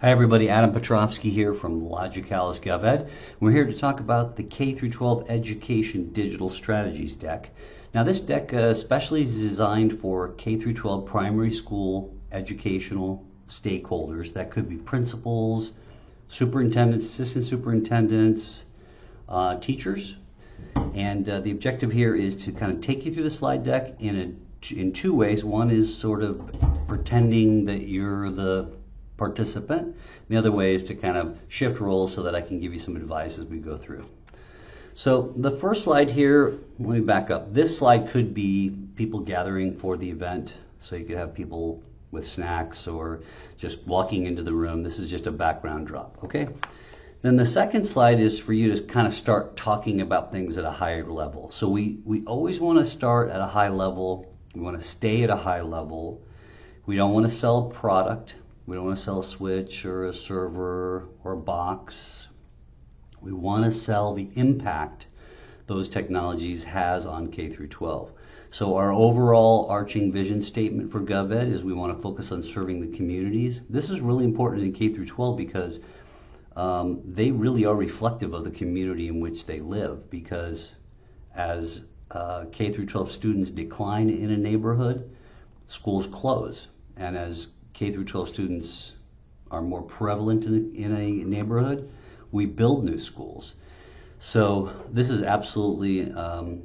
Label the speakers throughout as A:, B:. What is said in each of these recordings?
A: Hi everybody, Adam Petrovsky here from Logicalis GovEd. We're here to talk about the K through 12 Education Digital Strategies deck. Now this deck especially is designed for K through 12 primary school educational stakeholders. That could be principals, superintendents, assistant superintendents, teachers. And the objective here is to kind of take you through the slide deck in two ways. One is sort of pretending that you're the participant. The other way is to kind of shift roles so that I can give you some advice as we go through. So the first slide here, let me back up. This slide could be people gathering for the event. So you could have people with snacks or just walking into the room. This is just a background drop, okay? Then the second slide is for you to kind of start talking about things at a higher level. So we always want to start at a high level. We want to stay at a high level. We don't want to sell a product. We don't want to sell a switch or a server or a box. We want to sell the impact those technologies has on K through 12. So our overall arching vision statement for GovEd is we want to focus on serving the communities. This is really important in K through 12 because they really are reflective of the community in which they live, because as K through 12 students decline in a neighborhood, schools close. And as K through 12 students are more prevalent in a neighborhood, we build new schools. So this is absolutely a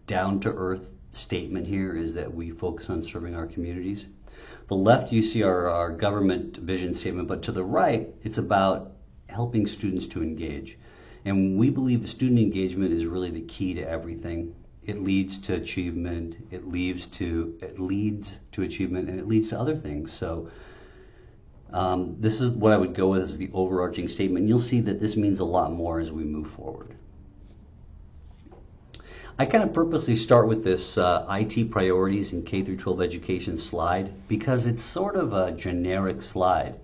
A: down-to-earth statement here, is that we focus on serving our communities. The left you see our government vision statement, but to the right it's about helping students to engage. And we believe student engagement is really the key to everything. It leads to achievement, it leads to achievement, and it leads to other things. So this is what I would go with as the overarching statement. You'll see that this means a lot more as we move forward. I kind of purposely start with this IT priorities in K through 12 education slide because it's sort of a generic slide.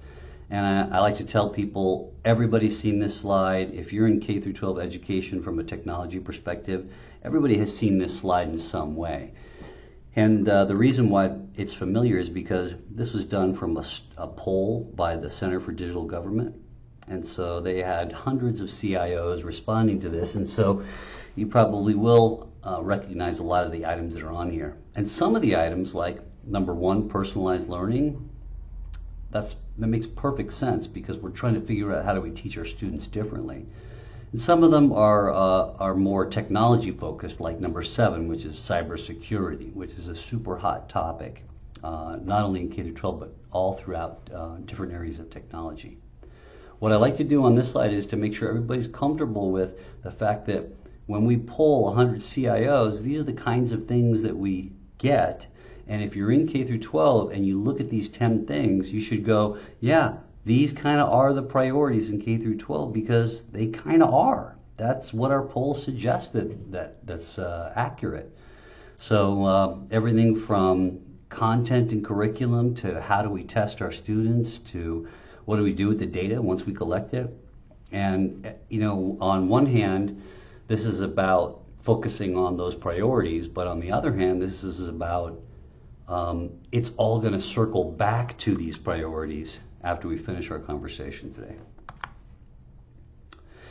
A: And I like to tell people, everybody's seen this slide. If you're in K through 12 education from a technology perspective, everybody has seen this slide in some way. And the reason why it's familiar is because this was done from a poll by the Center for Digital Government. And so they had hundreds of CIOs responding to this. And so you probably will recognize a lot of the items that are on here. And some of the items, like number one, personalized learning, that makes perfect sense because we're trying to figure out how do we teach our students differently. And some of them are more technology focused, like number 7, which is cybersecurity, which is a super hot topic, not only in K through 12, but all throughout different areas of technology. What I like to do on this slide is to make sure everybody's comfortable with the fact that when we poll 100 CIOs, these are the kinds of things that we get. And if you're in K through 12 and you look at these 10 things, you should go, yeah, these kind of are the priorities in K through 12 because they kind of are. That's what our poll suggested, that's accurate. So everything from content and curriculum to how do we test our students to what do we do with the data once we collect it. And you know, on one hand, this is about focusing on those priorities, but on the other hand, this is about it's all going to circle back to these priorities after we finish our conversation today.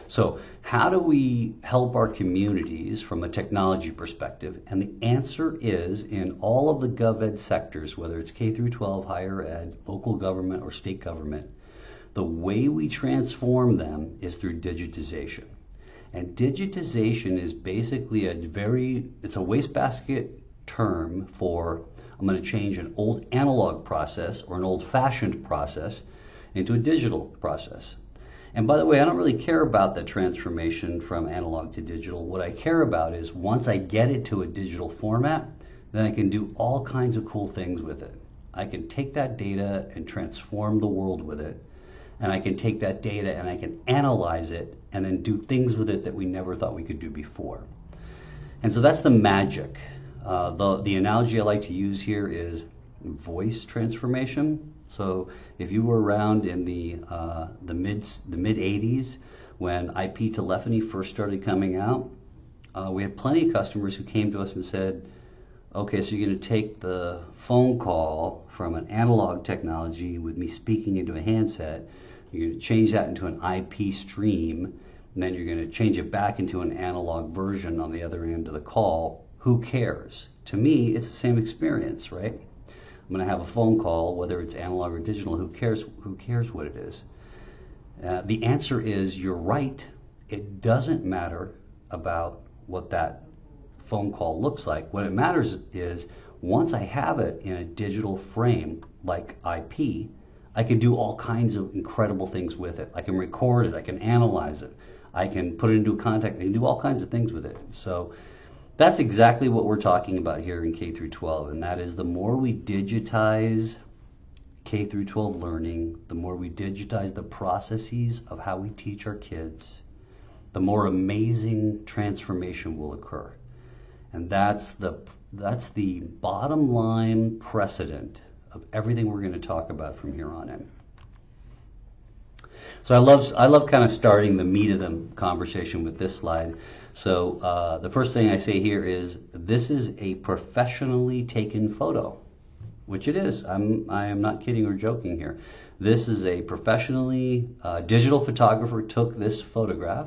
A: So how do we help our communities from a technology perspective? And the answer is in all of the GovEd sectors, whether it's K through 12, higher ed, local government, or state government, the way we transform them is through digitization. And digitization is basically it's a wastebasket term for I'm going to change an old analog process or an old-fashioned process into a digital process. And by the way, I don't really care about the transformation from analog to digital. What I care about is once I get it to a digital format, then I can do all kinds of cool things with it. I can take that data and transform the world with it. And I can take that data and I can analyze it and then do things with it that we never thought we could do before. And so that's the magic. The analogy I like to use here is voice transformation. So if you were around in the mid 80s when IP telephony first started coming out, we had plenty of customers who came to us and said, okay, so you're going to take the phone call from an analog technology with me speaking into a handset. You're going to change that into an IP stream, and then you're going to change it back into an analog version on the other end of the call. Who cares? To me, it's the same experience, right? I'm going to have a phone call, whether it's analog or digital. Who cares? Who cares what it is? The answer is you're right. It doesn't matter about what that phone call looks like. What it matters is once I have it in a digital frame like IP, I can do all kinds of incredible things with it. I can record it, I can analyze it, I can put it into a contact, I can do all kinds of things with it. So that's exactly what we're talking about here in K through 12, and that is the more we digitize K through 12 learning, the more we digitize the processes of how we teach our kids, the more amazing transformation will occur. And that's the bottom line precedent of everything we're going to talk about from here on in. So I love kind of starting the meat of the conversation with this slide. So the first thing I say here is this is a professionally taken photo, which it is. I am not kidding or joking here. This is a professionally digital photographer took this photograph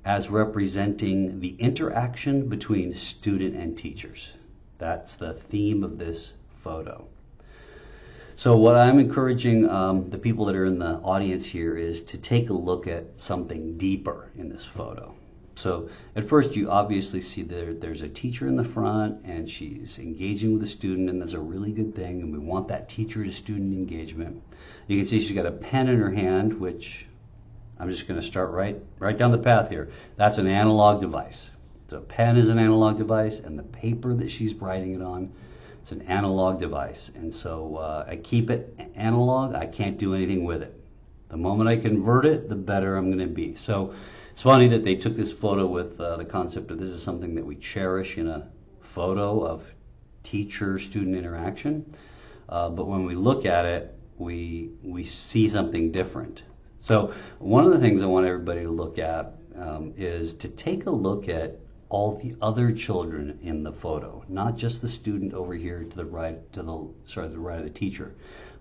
A: as representing the interaction between student and teachers. That's the theme of this photo. So what I'm encouraging the people that are in the audience here is to take a look at something deeper in this photo. So at first you obviously see there's a teacher in the front and she's engaging with the student, and that's a really good thing, and we want that teacher to student engagement. You can see she's got a pen in her hand, which I'm just going to start right down the path here. That's an analog device. So a pen is an analog device, and the paper that she's writing it on, it's an analog device. And so I keep it analog. I can't do anything with it. The moment I convert it, the better I'm going to be. So it's funny that they took this photo with the concept of this is something that we cherish in a photo of teacher-student interaction. But when we look at it, we see something different. So one of the things I want everybody to look at is to take a look at all the other children in the photo, not just the student over here to the right, the right of the teacher,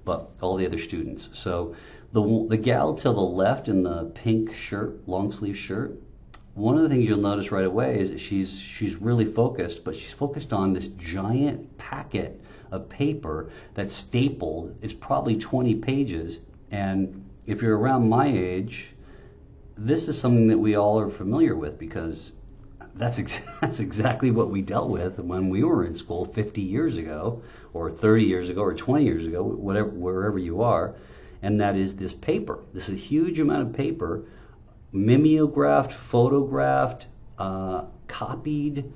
A: but all the other students. So the gal to the left in the pink shirt, long sleeve shirt, one of the things you'll notice right away is that she's really focused, but she's focused on this giant packet of paper that's stapled. It's probably 20 pages, and if you're around my age, this is something that we all are familiar with, because that's exactly what we dealt with when we were in school 50 years ago, or 30 years ago, or 20 years ago, wherever you are, and that is this paper. This is a huge amount of paper, mimeographed, photographed, copied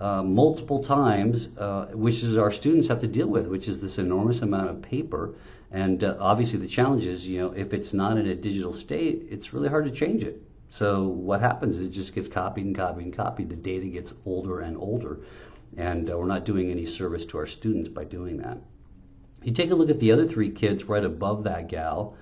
A: multiple times, which is our students have to deal with, which is this enormous amount of paper. And obviously the challenge is, if it's not in a digital state, it's really hard to change it. So what happens is it just gets copied and copied and copied. The data gets older and older, and we're not doing any service to our students by doing that. You take a look at the other three kids right above that gal,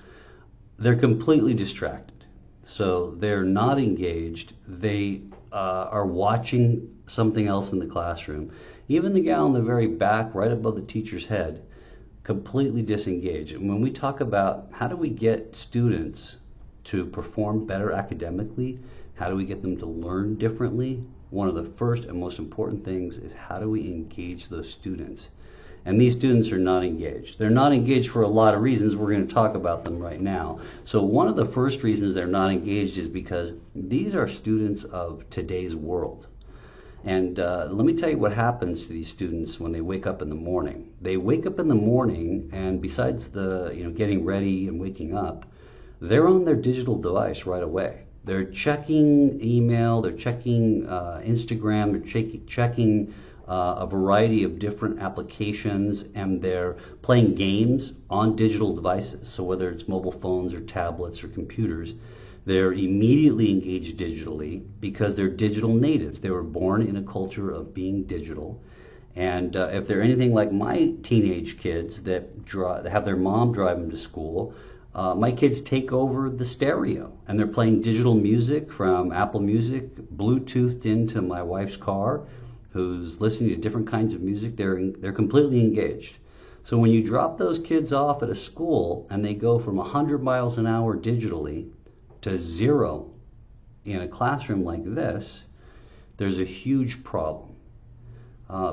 A: they're completely distracted. So they're not engaged. They are watching something else in the classroom. Even the gal in the very back, right above the teacher's head, completely disengaged. And when we talk about how do we get students to perform better academically, how do we get them to learn differently, one of the first and most important things is how do we engage those students. And these students are not engaged. They're not engaged for a lot of reasons. We're going to talk about them right now. So one of the first reasons they're not engaged is because these are students of today's world. And let me tell you what happens to these students when they wake up in the morning. They wake up in the morning, and besides the getting ready and waking up, they're on their digital device right away. They're checking email, they're checking Instagram, they're checking a variety of different applications, and they're playing games on digital devices. So whether it's mobile phones or tablets or computers, they're immediately engaged digitally because they're digital natives. They were born in a culture of being digital. And if they're anything like my teenage kids that have their mom drive them to school, my kids take over the stereo, and they're playing digital music from Apple Music, Bluetoothed into my wife's car, who's listening to different kinds of music. They're completely engaged. So when you drop those kids off at a school and they go from 100 miles an hour digitally to 0 in a classroom like this, there's a huge problem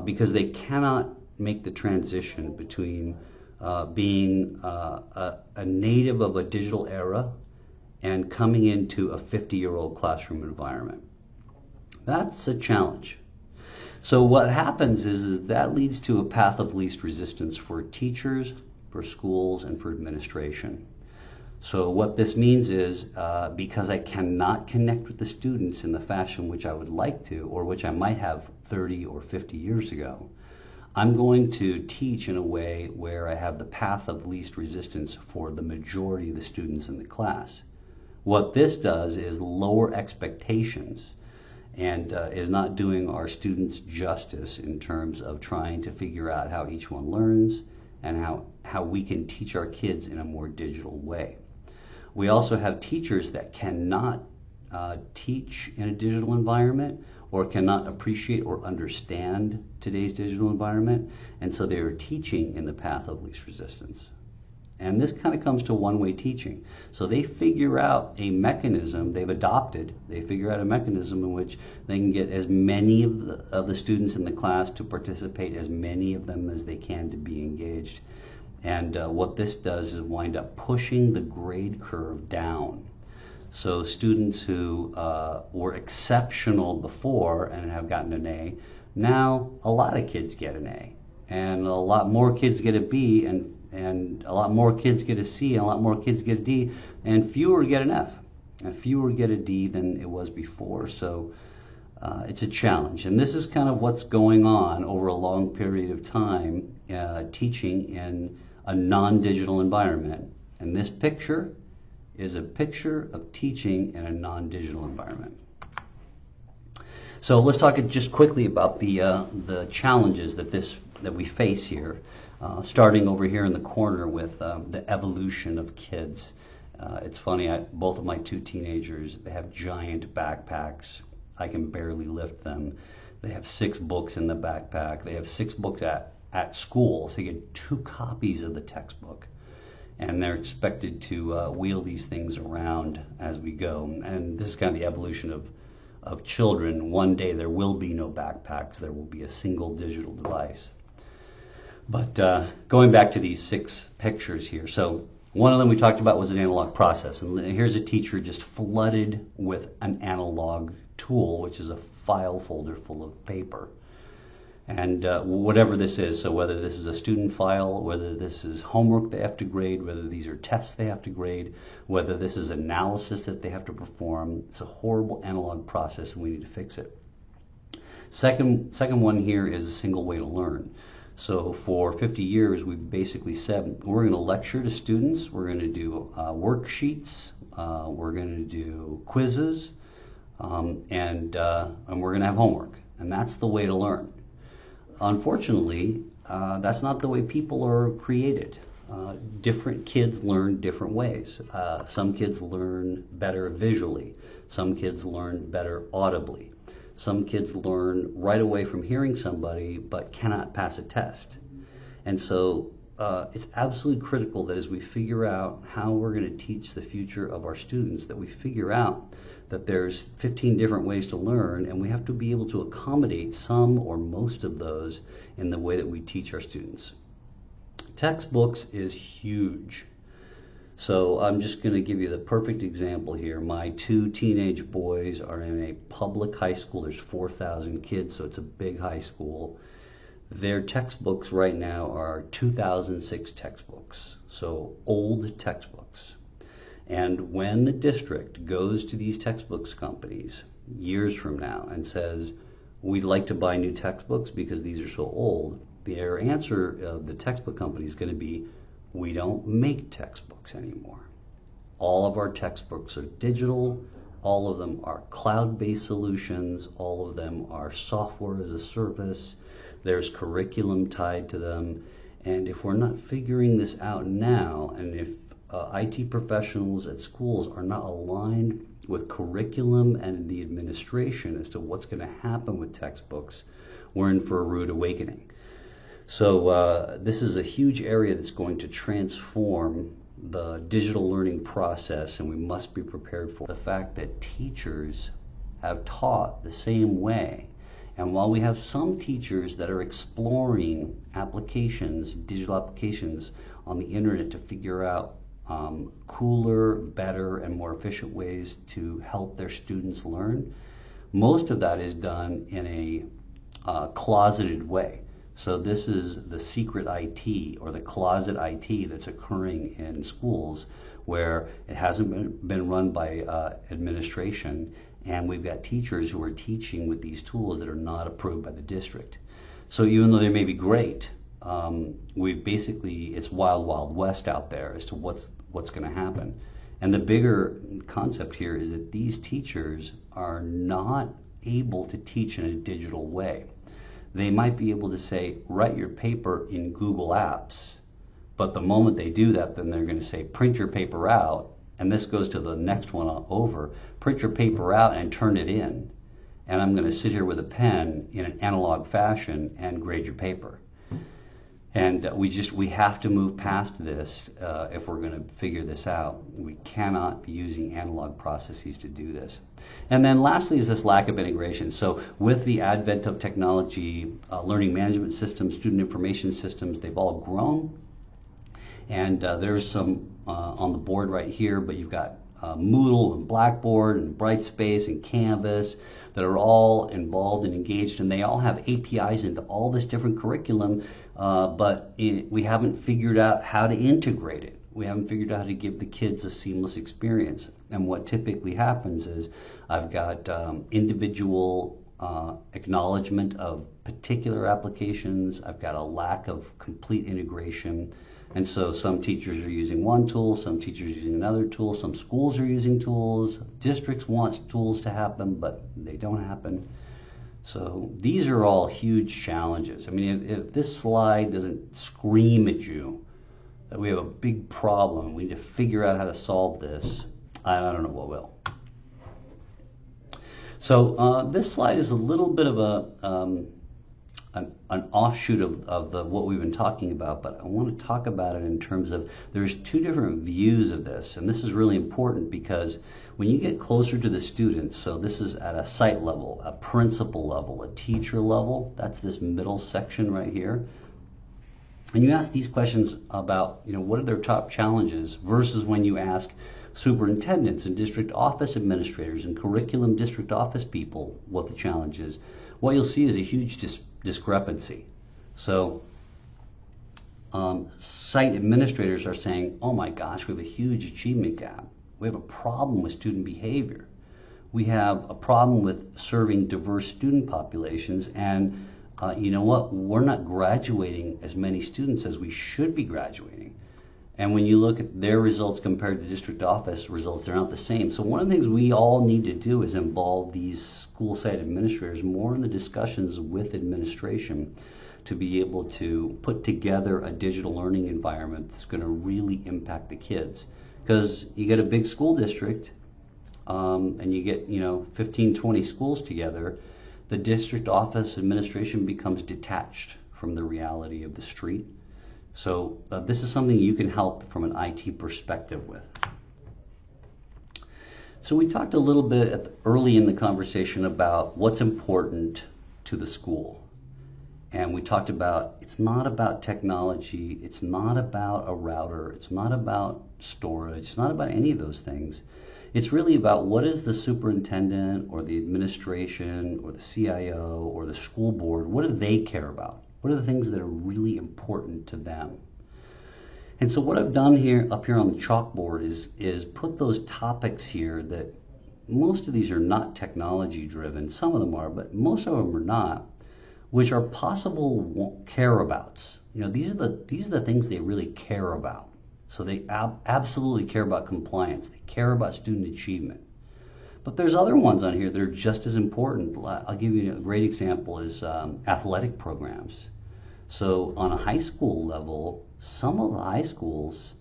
A: because they cannot make the transition between being a native of a digital era and coming into a 50-year-old classroom environment. That's a challenge. So what happens is that leads to a path of least resistance for teachers, for schools, and for administration. So what this means is because I cannot connect with the students in the fashion which I would like to, or which I might have 30 or 50 years ago, I'm going to teach in a way where I have the path of least resistance for the majority of the students in the class. What this does is lower expectations and is not doing our students justice in terms of trying to figure out how each one learns and how we can teach our kids in a more digital way. We also have teachers that cannot teach in a digital environment or cannot appreciate or understand today's digital environment, and so they are teaching in the path of least resistance. And this kind of comes to one-way teaching. So they figure out a mechanism they figure out a mechanism in which they can get as many of the students in the class to participate, as many of them as they can to be engaged. And what this does is wind up pushing the grade curve down. So students who were exceptional before and have gotten an A, now a lot of kids get an A. And a lot more kids get a B, and a lot more kids get a C, and a lot more kids get a D, and fewer get an F, and fewer get a D than it was before. So it's a challenge, and this is kind of what's going on over a long period of time teaching in a non-digital environment. And this picture is a picture of teaching in a non-digital environment. So let's talk just quickly about the challenges that we face here. Starting over here in the corner with the evolution of kids. It's funny, both of my two teenagers, they have giant backpacks. I can barely lift them. They have 6 books in the backpack. They have 6 books at school, so they get 2 copies of the textbook. And they're expected to wheel these things around as we go. And this is kind of the evolution of children. One day there will be no backpacks. There will be a single digital device. But going back to these 6 pictures here, so one of them we talked about was an analog process. And here's a teacher just flooded with an analog tool, which is a file folder full of paper. And whatever this is, so whether this is a student file, whether this is homework they have to grade, whether these are tests they have to grade, whether this is analysis that they have to perform, it's a horrible analog process and we need to fix it. Second one here is a single way to learn. So for 50 years, we've basically said we're going to lecture to students, we're going to do worksheets, we're going to do quizzes, and we're going to have homework. And that's the way to learn. Unfortunately, that's not the way people are created. Different kids learn different ways. Some kids learn better visually. Some kids learn better audibly. Some kids learn right away from hearing somebody but cannot pass a test. And so it's absolutely critical that as we figure out how we're going to teach the future of our students, that we figure out that there's 15 different ways to learn, and we have to be able to accommodate some or most of those in the way that we teach our students. Textbooks is huge. So I'm just going to give you the perfect example here. My 2 teenage boys are in a public high school. There's 4,000 kids, so it's a big high school. Their textbooks right now are 2006 textbooks, so old textbooks. And when the district goes to these textbooks companies years from now and says, we'd like to buy new textbooks because these are so old, their answer of the textbook company is going to be, we don't make textbooks anymore. All of our textbooks are digital. All of them are cloud-based solutions. All of them are software as a service. There's curriculum tied to them. And if we're not figuring this out now, and if IT professionals at schools are not aligned with curriculum and the administration as to what's going to happen with textbooks, we're in for a rude awakening. So this is a huge area that's going to transform the digital learning process, and we must be prepared for the fact that teachers have taught the same way. And while we have some teachers that are exploring applications, digital applications on the internet to figure out cooler, better, and more efficient ways to help their students learn, most of that is done in a closeted way. So this is the secret IT or the closet IT that's occurring in schools where it hasn't been run by administration, and we've got teachers who are teaching with these tools that are not approved by the district. So even though they may be great, it's wild, wild west out there as to what's going to happen. And the bigger concept here is that these teachers are not able to teach in a digital way. They might be able to say, write your paper in Google Apps, but the moment they do that, then they're going to say, print your paper out, and this goes to the next one over, print your paper out and turn it in, and I'm going to sit here with a pen in an analog fashion and grade your paper. And we have to move past this if we're going to figure this out. We cannot be using analog processes to do this. And then lastly is this lack of integration. So with the advent of technology, learning management systems, student information systems, they've all grown. And there's some on the board right here, but you've got Moodle and Blackboard and Brightspace and Canvas that are all involved and engaged, and they all have APIs into all this different curriculum, but we haven't figured out how to integrate it. We haven't figured out how to give the kids a seamless experience. And what typically happens is I've got individual acknowledgement of particular applications. I've got a lack of complete integration. And so some teachers are using one tool, some teachers are using another tool, some schools are using tools, districts want tools to happen, but they don't happen. So these are all huge challenges. I mean, if this slide doesn't scream at you that we have a big problem, we need to figure out how to solve this, I don't know what will. So this slide is a little bit of an offshoot of what we've been talking about, but I want to talk about it in terms of there's two different views of this, and this is really important because when you get closer to the students, so this is at a site level, a principal level, a teacher level, that's this middle section right here, and you ask these questions about, what are their top challenges versus when you ask superintendents and district office administrators and curriculum district office people what the challenge is, what you'll see is a huge discrepancy. So site administrators are saying, oh my gosh, we have a huge achievement gap. We have a problem with student behavior. We have a problem with serving diverse student populations, and you know what? We're not graduating as many students as we should be graduating. And when you look at their results compared to district office results, they're not the same. So one of the things we all need to do is involve these school site administrators more in the discussions with administration to be able to put together a digital learning environment that's going to really impact the kids. Because you get a big school district and you get 15, 20 schools together, the district office administration becomes detached from the reality of the street. So this is something you can help from an IT perspective with. So we talked a little bit early in the conversation about what's important to the school. And we talked about it's not about technology, it's not about a router, it's not about storage, it's not about any of those things. It's really about what is the superintendent or the administration or the CIO or the school board, what do they care about? What are the things that are really important to them? And so what I've done here up here on the chalkboard is put those topics here that most of these are not technology driven. Some of them are, but most of them are not, which are possible care-abouts. These are the things they really care about. So they absolutely care about compliance. They care about student achievement. But there's other ones on here that are just as important. I'll give you a great example is athletic programs. So on a high school level, some of the high schools,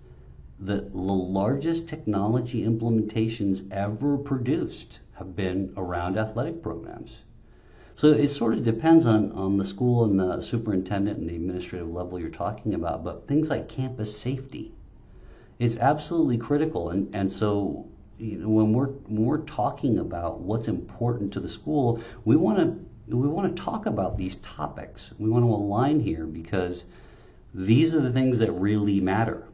A: the largest technology implementations ever produced have been around athletic programs. So it sort of depends on the school and the superintendent and the administrative level you're talking about, but things like campus safety, it's absolutely critical. And so when we're talking about what's important to the school, we want to talk about these topics. We want to align here because these are the things that really matter.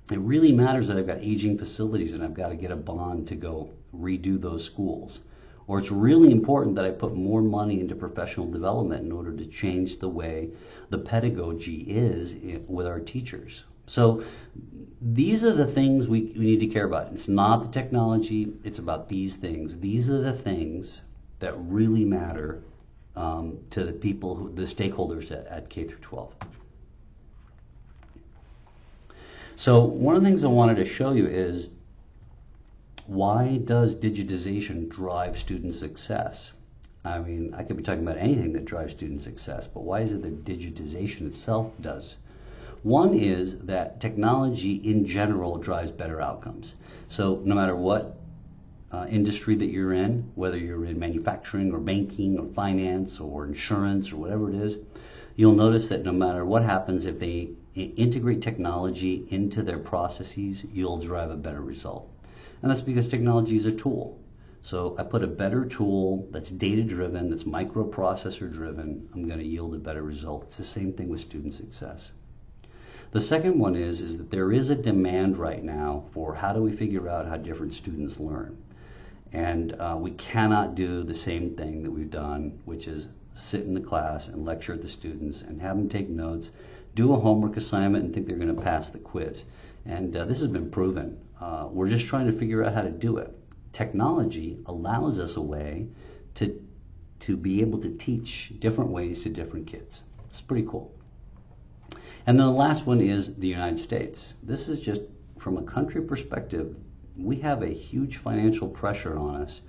A: It really matters that I've got aging facilities and I've got to get a bond to go redo those schools. Or it's really important that I put more money into professional development in order to change the way the pedagogy is with our teachers. So these are the things we need to care about. It's not the technology, it's about these things. These are the things that really matter to the people, the stakeholders at K through 12. So one of the things I wanted to show you is, why does digitization drive student success? I mean, I could be talking about anything that drives student success, but why is it that digitization itself does? One is that technology in general drives better outcomes. So no matter what industry that you're in, whether you're in manufacturing or banking or finance or insurance or whatever it is, you'll notice that no matter what happens, if they integrate technology into their processes, you'll drive a better result. And that's because technology is a tool. So I put a better tool that's data-driven, that's microprocessor-driven, I'm going to yield a better result. It's the same thing with student success. The second one is that there is a demand right now for how do we figure out how different students learn. And we cannot do the same thing that we've done, which is sit in the class and lecture at the students and have them take notes, do a homework assignment and think they're going to pass the quiz. And this has been proven. We're just trying to figure out how to do it. Technology allows us a way to be able to teach different ways to different kids. It's pretty cool. And then the last one is the United States. This is just from a country perspective, we have a huge financial pressure on us,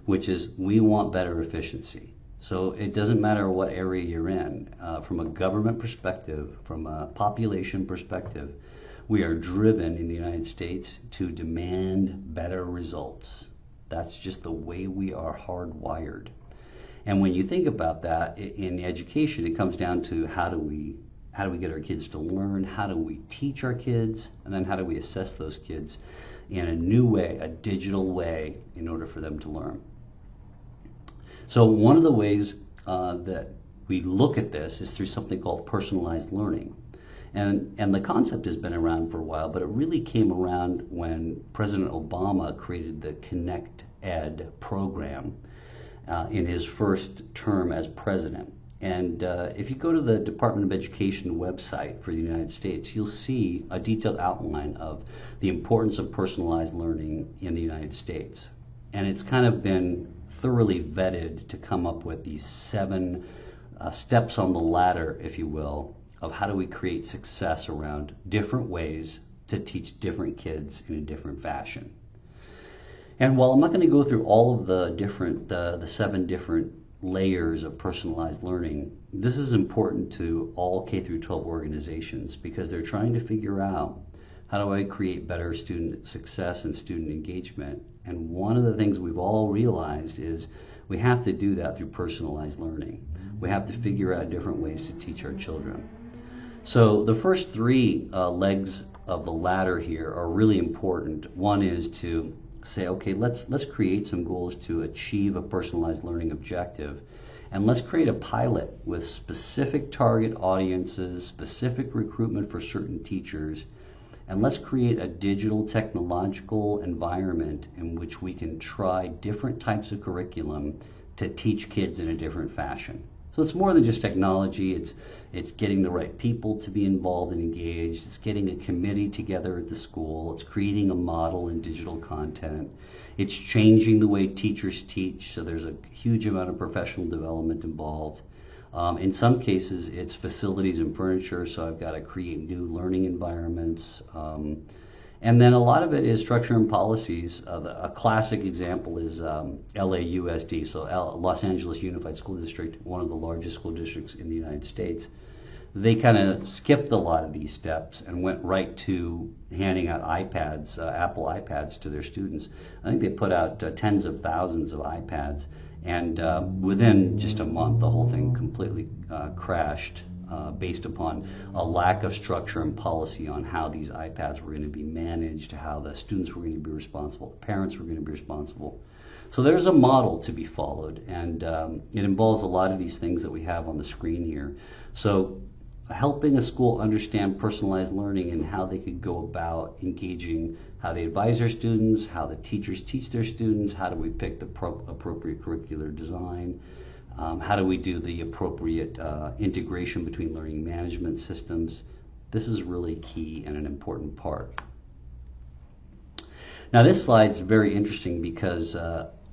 A: which is we want better efficiency. So it doesn't matter what area you're in. From a government perspective, from a population perspective, we are driven in the United States to demand better results. That's just the way we are hardwired. And when you think about that in education, it comes down to how do we get our kids to learn, how do we teach our kids, and then how do we assess those kids in a new way, a digital way, in order for them to learn. So one of the ways that we look at this is through something called personalized learning. And the concept has been around for a while, but it really came around when President Obama created the Connect Ed program in his first term as president. And if you go to the Department of Education website for the United States, you'll see a detailed outline of the importance of personalized learning in the United States. And it's kind of been thoroughly vetted to come up with these 7 steps on the ladder, if you will, of how do we create success around different ways to teach different kids in a different fashion. And while I'm not going to go through all of the different, the 7 different layers of personalized learning, this is important to all K through 12 organizations because they're trying to figure out how do I create better student success and student engagement. And one of the things we've all realized is we have to do that through personalized learning. We have to figure out different ways to teach our children. So the first 3 legs of the ladder here are really important. One is to say, okay, let's create some goals to achieve a personalized learning objective, and let's create a pilot with specific target audiences, specific recruitment for certain teachers, and let's create a digital technological environment in which we can try different types of curriculum to teach kids in a different fashion. So it's more than just technology, it's getting the right people to be involved and engaged, it's getting a committee together at the school, it's creating a model in digital content, it's changing the way teachers teach, so there's a huge amount of professional development involved. In some cases, it's facilities and furniture, so I've got to create new learning environments. And then a lot of it is structure and policies. A classic example is LAUSD, so Los Angeles Unified School District, one of the largest school districts in the United States. they kind of skipped a lot of these steps and went right to handing out iPads, Apple iPads to their students. I think they put out tens of thousands of iPads, and within just a month, the whole thing completely crashed based upon a lack of structure and policy on how these iPads were going to be managed, how the students were going to be responsible, the parents were going to be responsible. So there's a model to be followed, and it involves a lot of these things that we have on the screen here. So helping a school understand personalized learning and how they could go about engaging, how they advise their students, how the teachers teach their students, how do we pick the appropriate curricular design, how do we do the appropriate integration between learning management systems. This is really key and an important part. Now this slide's very interesting because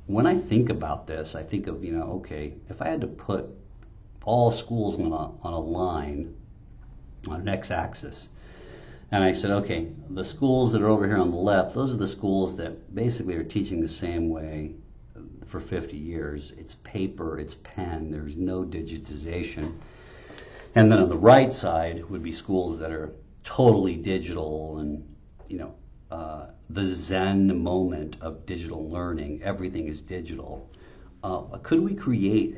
A: when I think about this, I think of, okay, if I had to put all schools on a line, on an x-axis, and I said, okay, the schools that are over here on the left, those are the schools that basically are teaching the same way for 50 years. It's paper, it's pen, there's no digitization. And then on the right side would be schools that are totally digital and, the Zen moment of digital learning. Everything is digital. Could we create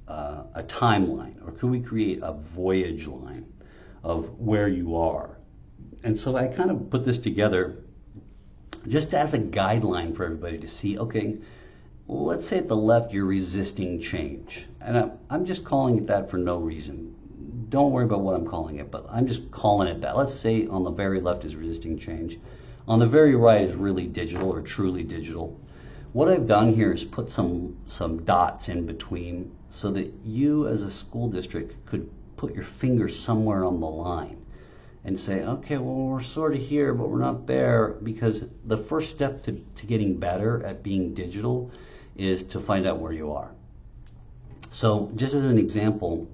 A: a timeline, or could we create a voyage line of where you are? And so I kind of put this together just as a guideline for everybody to see, okay, let's say at the left you're resisting change. And I'm just calling it that for no reason. Don't worry about what I'm calling it, but I'm just calling it that. Let's say on the very left is resisting change. On the very right is really digital or truly digital. What I've done here is put some dots in between so that you as a school district could put your finger somewhere on the line and say, okay, well, we're sort of here, but we're not there, because the first step to getting better at being digital is to find out where you are. So just as an example,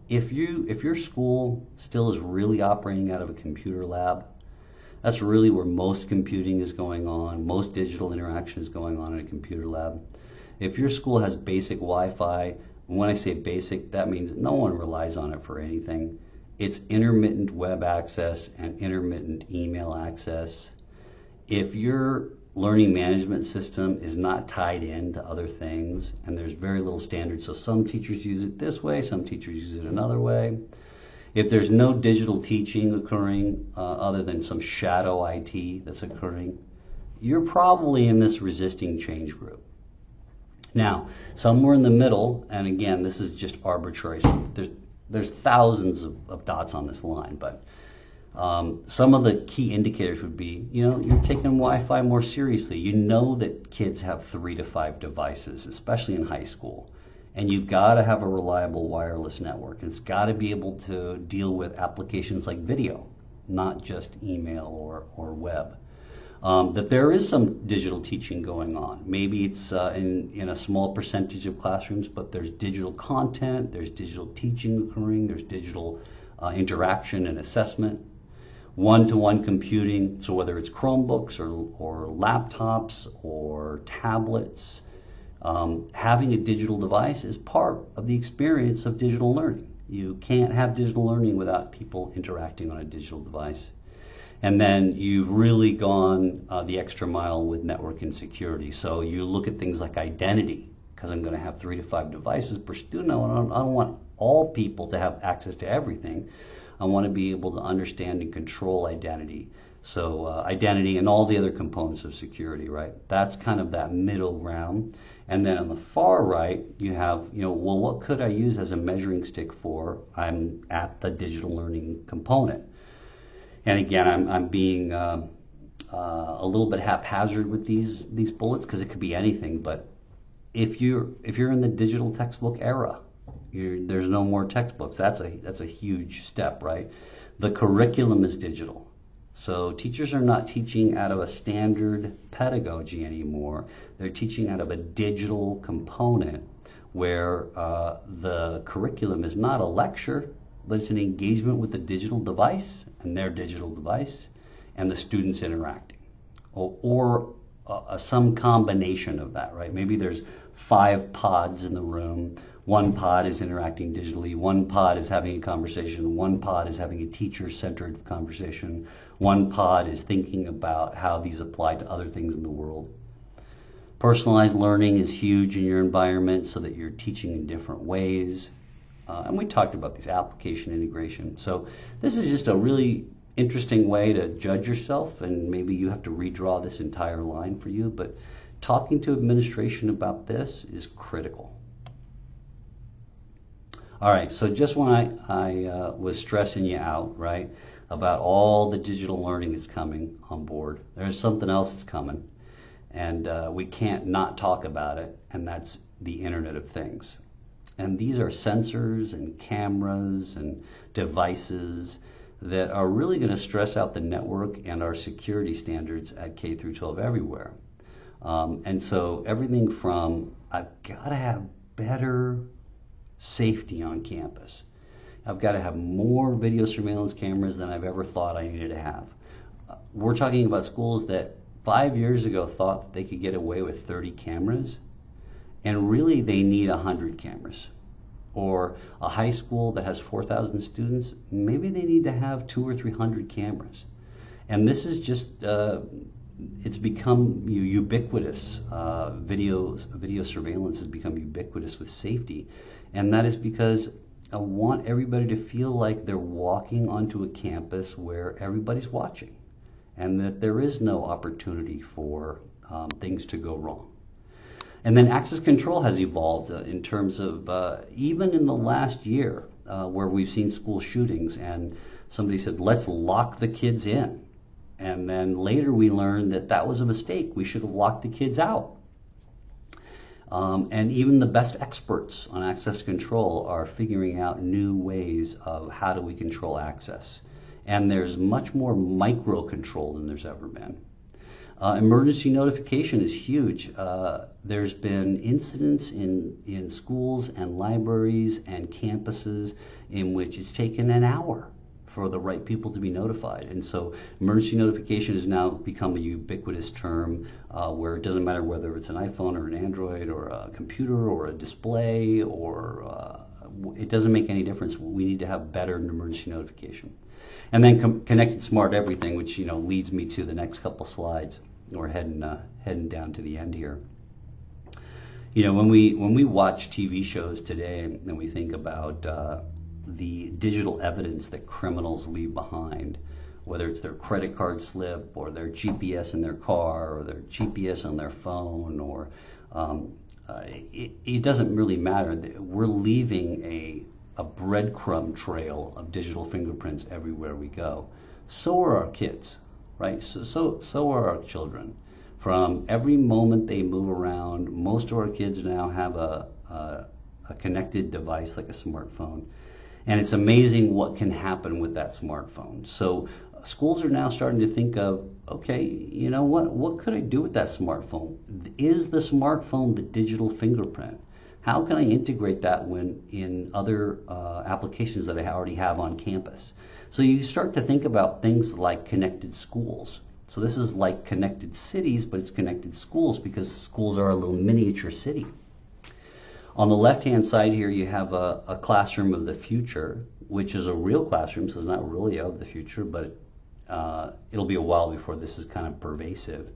A: if your school still is really operating out of a computer lab, that's really where most computing is going on, most digital interaction is going on in a computer lab. If your school has basic Wi-Fi, when I say basic, that means no one relies on it for anything. It's intermittent web access and intermittent email access. If your learning management system is not tied into other things, and there's very little standard, so some teachers use it this way, some teachers use it another way. If there's no digital teaching occurring other than some shadow IT that's occurring, you're probably in this resisting change group. Now, somewhere in the middle, and again, this is just arbitrary, so there's thousands of dots on this line, but some of the key indicators would be, you're taking Wi-Fi more seriously. You know that kids have 3 to 5 devices, especially in high school. And you've got to have a reliable wireless network. It's got to be able to deal with applications like video, not just email or web. That there is some digital teaching going on. Maybe it's in a small percentage of classrooms, but there's digital content, there's digital teaching occurring, there's digital interaction and assessment. One-to-one computing, so whether it's Chromebooks or laptops or tablets, having a digital device is part of the experience of digital learning. You can't have digital learning without people interacting on a digital device. And then you've really gone the extra mile with network and security. So you look at things like identity, because I'm going to have 3 to 5 devices per student. I don't want all people to have access to everything. I want to be able to understand and control identity. So identity and all the other components of security, right? That's kind of that middle ground. And then on the far right, you have, well, what could I use as a measuring stick for? I'm at the digital learning component. And again, I'm being a little bit haphazard with these bullets because it could be anything. But if you're in the digital textbook era, there's no more textbooks. That's a huge step, right? The curriculum is digital. So teachers are not teaching out of a standard pedagogy anymore. They're teaching out of a digital component where the curriculum is not a lecture, but it's an engagement with the digital device and their digital device and the students interacting. Or some combination of that, right? Maybe there's 5 pods in the room One pod is interacting digitally, one pod is having a conversation, one pod is having a teacher-centered conversation, one pod is thinking about how these apply to other things in the world. Personalized learning is huge in your environment so that you're teaching in different ways. And we talked about these application integration. So this is just a really interesting way to judge yourself, and maybe you have to redraw this entire line for you, but talking to administration about this is critical. All right, so just when I was stressing you out, right, about all the digital learning that's coming on board, there's something else that's coming, and we can't not talk about it, and that's the Internet of Things. And these are sensors and cameras and devices that are really going to stress out the network and our security standards at K through 12 everywhere. And so everything from, I've got to have better safety on campus. I've got to have more video surveillance cameras than I've ever thought I needed to have. We're talking about schools that 5 years ago thought that they could get away with 30 cameras, and really they need 100 cameras. Or a high school that has 4,000 students, maybe they need to have 200 or 300 cameras. And this is just, it's become ubiquitous. Video surveillance has become ubiquitous with safety. And that is because I want everybody to feel like they're walking onto a campus where everybody's watching, and that there is no opportunity for things to go wrong. And then access control has evolved in terms of even in the last year where we've seen school shootings, and somebody said, let's lock the kids in. And then later we learned that that was a mistake. We should have locked the kids out. And even the best experts on access control are figuring out new ways of how do we control access. And there's much more micro control than there's ever been. Emergency notification is huge. There's been incidents in schools and libraries and campuses in which it's taken an hour for the right people to be notified. And so emergency notification has now become a ubiquitous term where it doesn't matter whether it's an iPhone or an Android or a computer or a display, or it doesn't make any difference. We need to have better emergency notification. And then connected smart everything, which leads me to the next couple slides. We're heading down to the end here. When we watch TV shows today and we think about the digital evidence that criminals leave behind, whether it's their credit card slip or their GPS in their car or their GPS on their phone, or it doesn't really matter. We're leaving a breadcrumb trail of digital fingerprints everywhere we go. So are our kids, right? So are our children. From every moment they move around, most of our kids now have a connected device like a smartphone. And it's amazing what can happen with that smartphone. So schools are now starting to think of, okay, you know what could I do with that smartphone? Is the smartphone the digital fingerprint? How can I integrate that in other applications that I already have on campus? So you start to think about things like connected schools. So this is like connected cities, but it's connected schools because schools are a little miniature city. On the left-hand side here, you have a classroom of the future, which is a real classroom, so it's not really of the future, but it'll be a while before this is kind of pervasive.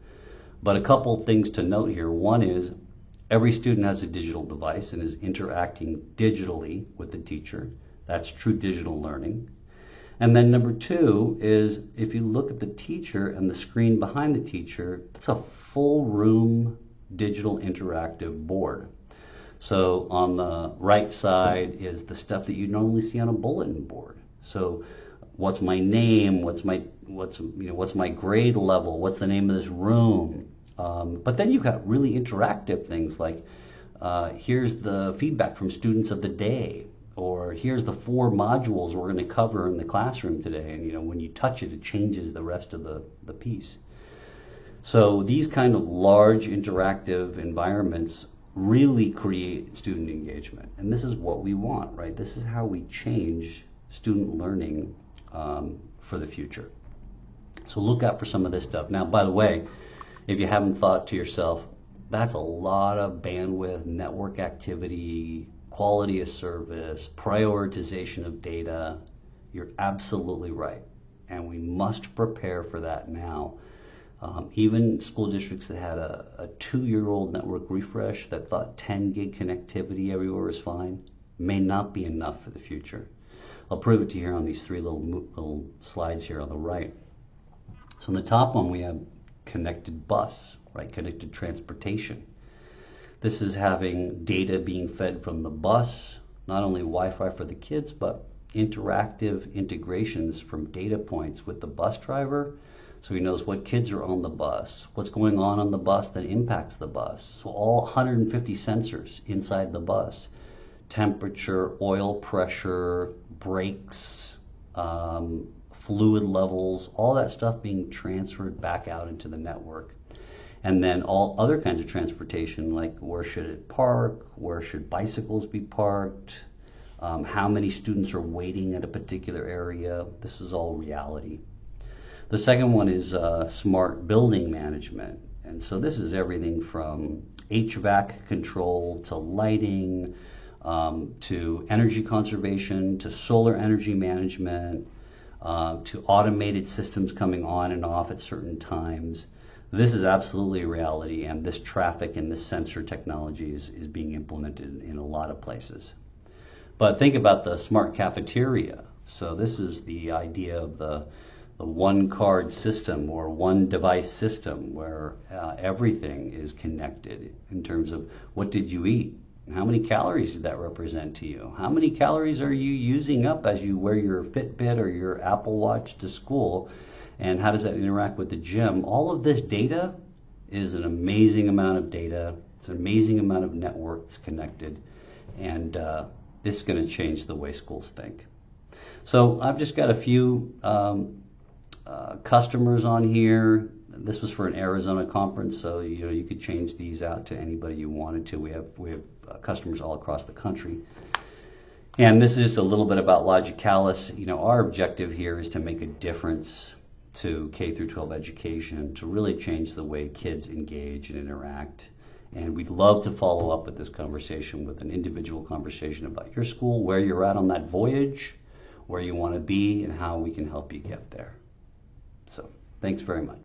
A: But a couple things to note here. One is every student has a digital device and is interacting digitally with the teacher. That's true digital learning. And then number two is if you look at the teacher and the screen behind the teacher, that's a full room digital interactive board. So on the right side is the stuff that you normally see on a bulletin board. So what's my name? What's my grade level? What's the name of this room? But then you've got really interactive things like here's the feedback from students of the day, or here's the 4 modules we're going to cover in the classroom today. And when you touch it, it changes the rest of the piece. So these kind of large interactive environments really create student engagement. And this is what we want, right? This is how we change student learning for the future. So look out for some of this stuff. Now, by the way, if you haven't thought to yourself, that's a lot of bandwidth, network activity, quality of service, prioritization of data. You're absolutely right. And we must prepare for that now. Even school districts that had a 2-year-old network refresh that thought 10 gig connectivity everywhere is fine may not be enough for the future. I'll prove it to you here on these 3 little slides here on the right. So on the top one we have connected bus, right? Connected transportation. This is having data being fed from the bus, not only Wi-Fi for the kids, but interactive integrations from data points with the bus driver, so he knows what kids are on the bus, what's going on the bus that impacts the bus. So all 150 sensors inside the bus, temperature, oil pressure, brakes, fluid levels, all that stuff being transferred back out into the network. And then all other kinds of transportation, like where should it park, where should bicycles be parked, how many students are waiting at a particular area. This is all reality. The second one is smart building management. And so this is everything from HVAC control to lighting, to energy conservation, to solar energy management, to automated systems coming on and off at certain times. This is absolutely a reality, and this traffic and this sensor technology is being implemented in a lot of places. But think about the smart cafeteria. So this is the idea of the one card system or one device system where everything is connected in terms of what did you eat? How many calories did that represent to you? How many calories are you using up as you wear your Fitbit or your Apple Watch to school? And how does that interact with the gym? All of this data is an amazing amount of data. It's an amazing amount of networks connected. And this is going to change the way schools think. So I've just got a few customers on here. This was for an Arizona conference, so you could change these out to anybody you wanted to. We have customers all across the country. And this is just a little bit about Logicalis. Our objective here is to make a difference to K through 12 education, to really change the way kids engage and interact. And we'd love to follow up with this conversation with an individual conversation about your school, where you're at on that voyage, where you want to be, and how we can help you get there. So thanks very much.